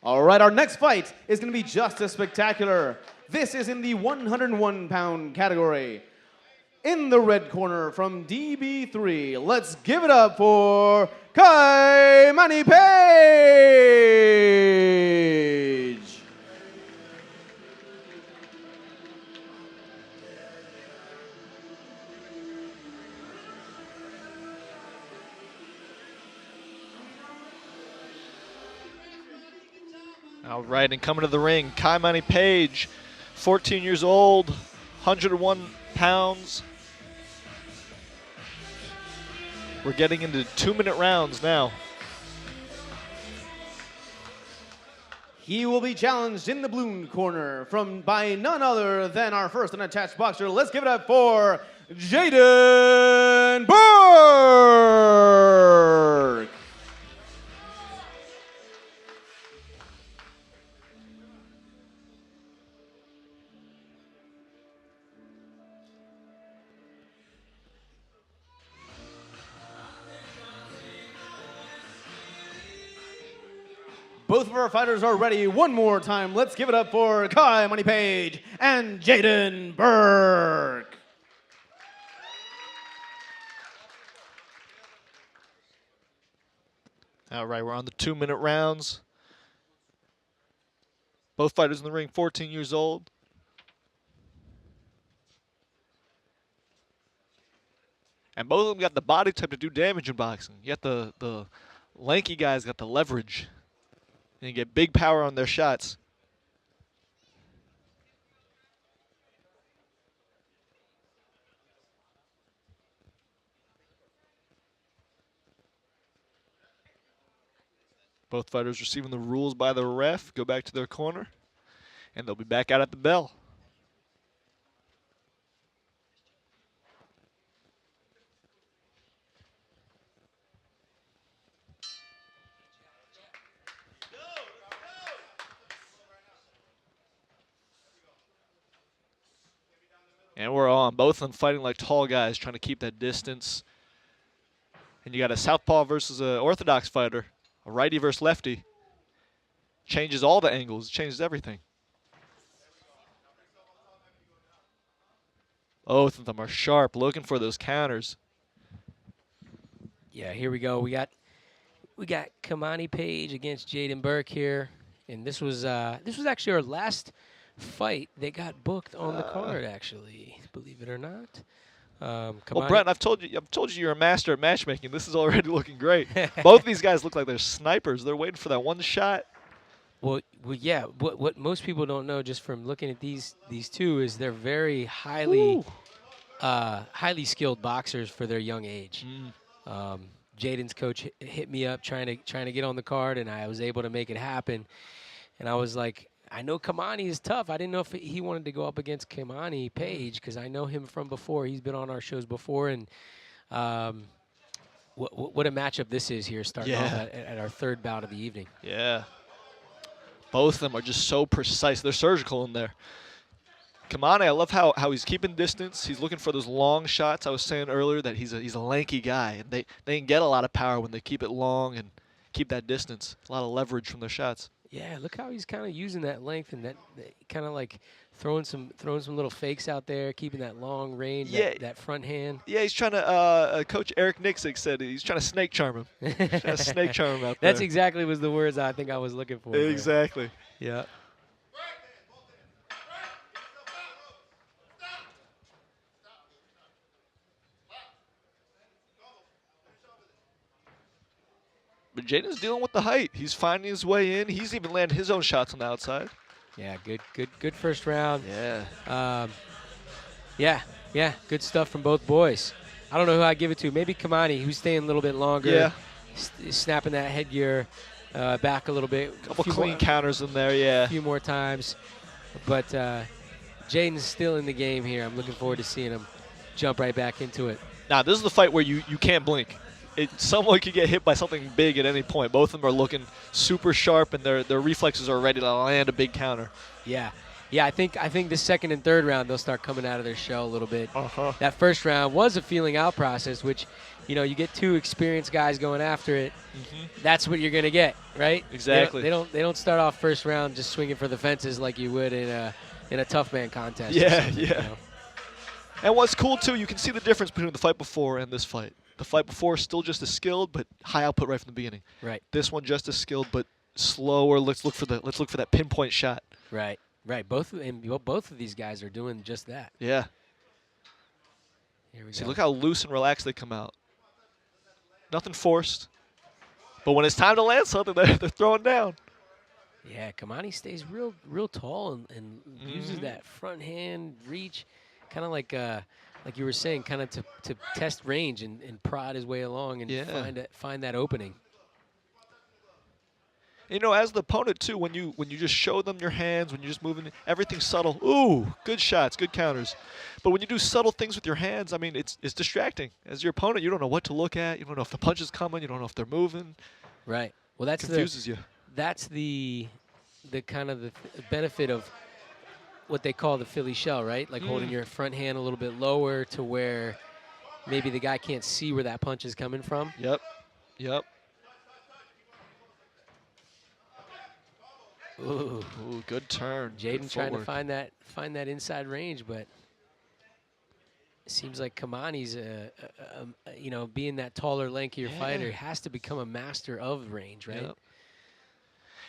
All right, our next fight is going to be just as spectacular. This is in the 101-pound category. In the red corner from DB3, let's give it up for Paige. All right, and coming to the ring, Paige, 14 years old, 101 pounds. We're getting into 2-minute rounds now. He will be challenged in the blue corner by none other than our first unattached boxer. Let's give it up for Jayden Burke. Both of our fighters are ready. One more time. Let's give it up for Paige and Jayden Burke. All right, we're on the 2-minute rounds. Both fighters in the ring, 14 years old. And both of them got the body type to do damage in boxing. You got the lanky guys got the leverage. And you get big power on their shots. Both fighters receiving the rules by the ref, go back to their corner, and they'll be back out at the bell. And we're on. Both of them fighting like tall guys, trying to keep that distance. And you got a southpaw versus an orthodox fighter, a righty versus lefty. Changes all the angles, changes everything. Both of them are sharp, looking for those counters. Yeah, here we go. We got Paige against Jayden Burke here, and this was actually our last fight that got booked on the card, actually, believe it or not. Well, Brent, I've told you you're a master at matchmaking. This is already looking great. Both these guys look like they're snipers. They're waiting for that one shot. Well, yeah. What most people don't know, just from looking at these two, is they're very highly skilled boxers for their young age. Jayden's coach hit me up trying to get on the card, and I was able to make it happen. And I was like, I know Kamani is tough. I didn't know if he wanted to go up against Paige because I know him from before. He's been on our shows before, and what a matchup this is here, starting off at our third bout of the evening. Yeah. Both of them are just so precise. They're surgical in there. Kamani, I love how he's keeping distance. He's looking for those long shots. I was saying earlier that he's a lanky guy, and they can get a lot of power when they keep it long and keep that distance. A lot of leverage from their shots. Yeah, look how he's kind of using that length and that kind of like throwing some little fakes out there, keeping that long range, that front hand. Yeah, he's trying to. Coach Eric Nixick said he's trying to snake charm him. Trying to snake charm him out there. That's exactly was the words I think I was looking for. Exactly. There. Yeah. But Jayden's dealing with the height. He's finding his way in. He's even landed his own shots on the outside. Yeah, good first round. Yeah. Yeah, good stuff from both boys. I don't know who I give it to. Maybe Kamani, who's staying a little bit longer. Yeah. Snapping that headgear back a little bit. A couple clean counters in there, yeah. A few more times. But Jayden's still in the game here. I'm looking forward to seeing him jump right back into it. Now, this is the fight where you can't blink. Someone could get hit by something big at any point. Both of them are looking super sharp, and their reflexes are ready to land a big counter. Yeah. Yeah, I think the second and third round, they'll start coming out of their shell a little bit. Uh-huh. That first round was a feeling out process, which you get two experienced guys going after it. That's what you're gonna get, right? Exactly. They don't start off first round just swinging for the fences like you would in a tough man contest. or Yeah, something, yeah. And what's cool, too, you can see the difference between the fight before and this fight. The fight before is still just as skilled, but high output right from the beginning. Right. This one just as skilled, but slower. Let's look for that pinpoint shot. Right. Both of these guys are doing just that. Yeah. Here we See, go. look how loose and relaxed they come out. Nothing forced. But when it's time to land something, they're throwing down. Yeah, Kamani stays real tall and uses that front hand reach, kind of like you were saying, kind of to test range and prod his way along and find that opening. As the opponent too, when you just show them your hands, when you're just moving, everything's subtle. Ooh, good shots, good counters. But when you do subtle things with your hands, I mean, it's distracting. As your opponent, you don't know what to look at. You don't know if the punch is coming. You don't know if they're moving. Right. Well, that's confuses you. That's the kind of the benefit of what they call the Philly shell, right? Like holding your front hand a little bit lower to where maybe the guy can't see where that punch is coming from. Yep. Ooh, good turn. Jayden trying to find that inside range, but it seems like Kamani's being that taller, lankier fighter, has to become a master of range, right? Yep.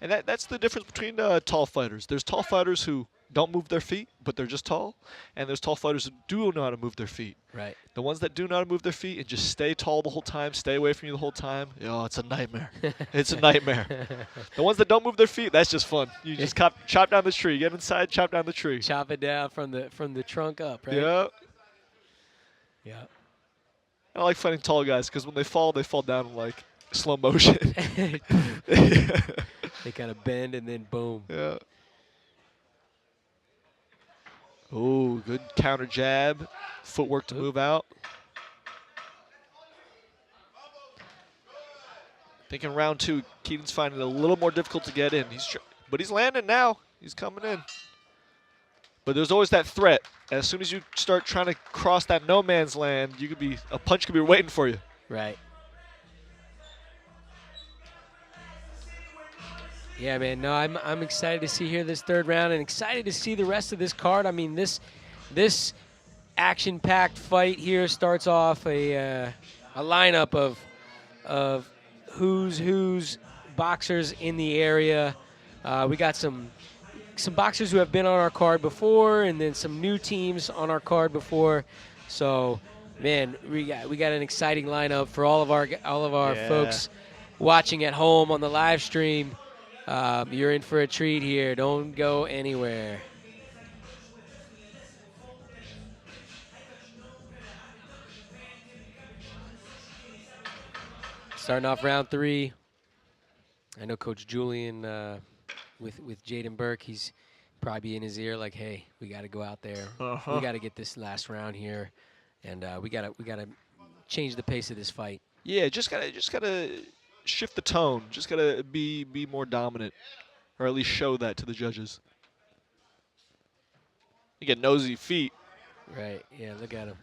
And that's the difference between tall fighters. There's tall fighters who don't move their feet, but they're just tall. And there's tall fighters who do know how to move their feet. Right. The ones that do know how to move their feet and just stay tall the whole time, stay away from you the whole time, it's a nightmare. It's a nightmare. The ones that don't move their feet, that's just fun. You just chop down the tree. Get inside, chop down the tree. Chop it down from the trunk up, right? Yeah. Yeah. I like fighting tall guys because when they fall down in like slow motion. They kind of bend and then boom. Yeah. Oh, good counter jab. Footwork to move out. I think in round 2, Keaton's finding it a little more difficult to get in. But he's landing now. He's coming in. But there's always that threat. As soon as you start trying to cross that no man's land, a punch could be waiting for you. Right. Yeah, man. No, I'm excited to see here this third round and excited to see the rest of this card. I mean, this action-packed fight here starts off a lineup of who's boxers in the area. We got some boxers who have been on our card before, and then some new teams on our card before. So, man, we got an exciting lineup for all of our folks watching at home on the live stream. You're in for a treat here. Don't go anywhere. Starting off round 3. I know Coach Julian with Jayden Burke, he's probably in his ear like, hey, we got to go out there. We got to get this last round here, and we got to change the pace of this fight. Yeah, just gotta shift the tone. Just gotta be more dominant, or at least show that to the judges. You get nosy feet. Right. Yeah. Look at him.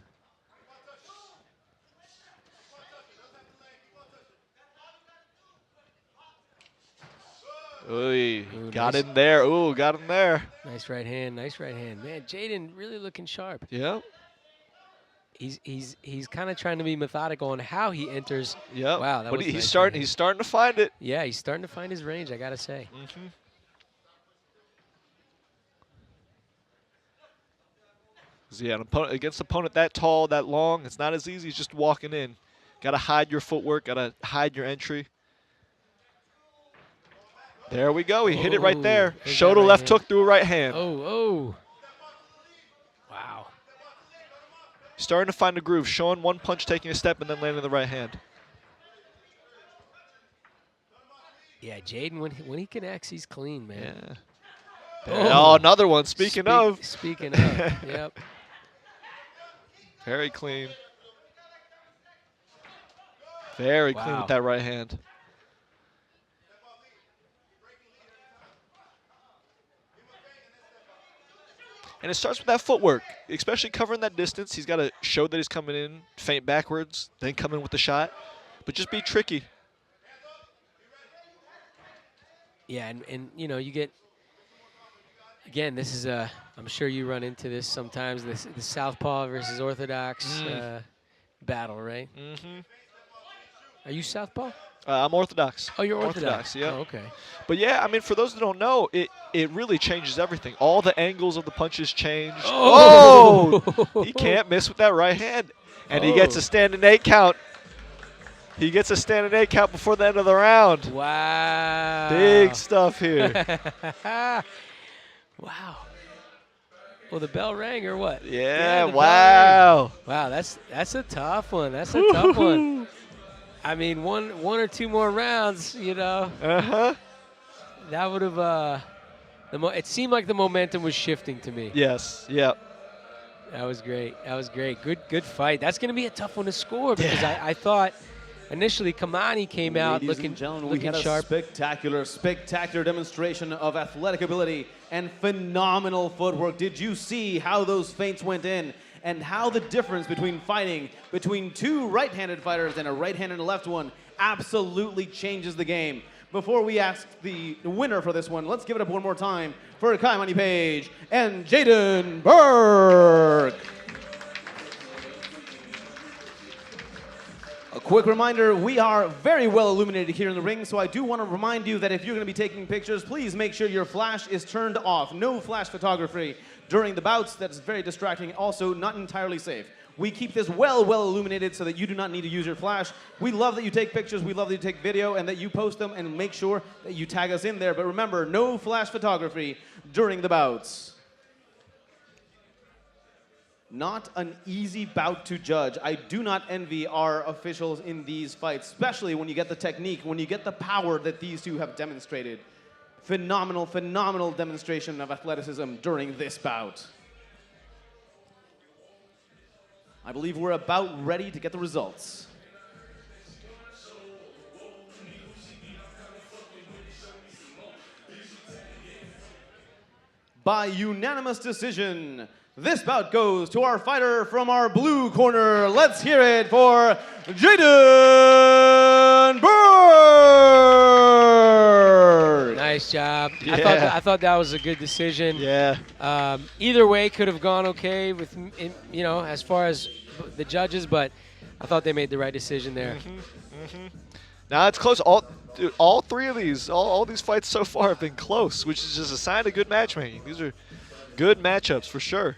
Ooh, got nice. in there. Ooh, got him there. Nice right hand. Nice right hand. Man, Jayden really looking sharp. Yeah. He's kind of trying to be methodical on how he enters. Yeah. Wow. That but was he's nice starting. right He's starting to find it. Yeah, he's starting to find his range, I gotta say. Mm-hmm. Yeah, against an opponent that tall, that long, it's not as easy as just walking in. Got to hide your footwork. Got to hide your entry. There we go. He hit it right there. Showed a left hook through a right hand. Oh. Wow. Starting to find a groove. Showing one punch, taking a step, and then landing the right hand. Yeah, Jayden, when he connects, he's clean, man. Yeah. Oh, another one. Speaking of. Speaking of, yep. Very clean. Very clean with that right hand. And it starts with that footwork, especially covering that distance. He's got to show that he's coming in, feint backwards, then come in with the shot. But just be tricky. Yeah, and you know, you get, again, this is a, I'm sure you run into this sometimes, the southpaw versus orthodox battle, right? Mm-hmm. Are you southpaw? I'm orthodox. Oh, you're orthodox. Yeah. Oh, okay. But yeah, I mean, for those that don't know, it really changes everything. All the angles of the punches change. Oh! He can't miss with that right hand. And he gets a standing 8 count. He gets a standing 8 count before the end of the round. Wow. Big stuff here. Wow. Well, the bell rang or what? Yeah, the bell wow. rang. Wow, that's a tough one. That's a tough one. I mean, one or two more rounds, you know. Uh-huh. That would have it seemed like the momentum was shifting to me. Yes, yep. That was great. That was great. Good fight. That's going to be a tough one to score because I thought initially Kamani came out Ladies looking and gentlemen, looking we had sharp. a spectacular demonstration of athletic ability and phenomenal footwork. Did you see how those feints went in and how the difference between fighting between two right-handed fighters and a right-handed and a left one absolutely changes the game? Before we ask the winner for this one, let's give it up one more time for Paige and Jayden Burke. A quick reminder, we are very well illuminated here in the ring, so I do want to remind you that if you're going to be taking pictures, please make sure your flash is turned off. No flash photography during the bouts. That's very distracting, also not entirely safe. We keep this well illuminated so that you do not need to use your flash. We love that you take pictures, we love that you take video, and that you post them and make sure that you tag us in there. But remember, no flash photography during the bouts. Not an easy bout to judge. I do not envy our officials in these fights, especially when you get the technique, when you get the power that these two have demonstrated. Phenomenal demonstration of athleticism during this bout. I believe we're about ready to get the results. By unanimous decision, this bout goes to our fighter from our blue corner. Let's hear it for Jayden Burke. Nice job. Yeah. I thought that was a good decision. Yeah. Either way could have gone okay with, you know, as far as the judges, but I thought they made the right decision there. Now it's close. All three of these, all these fights so far have been close, which is just a sign of good matchmaking. These are good matchups for sure.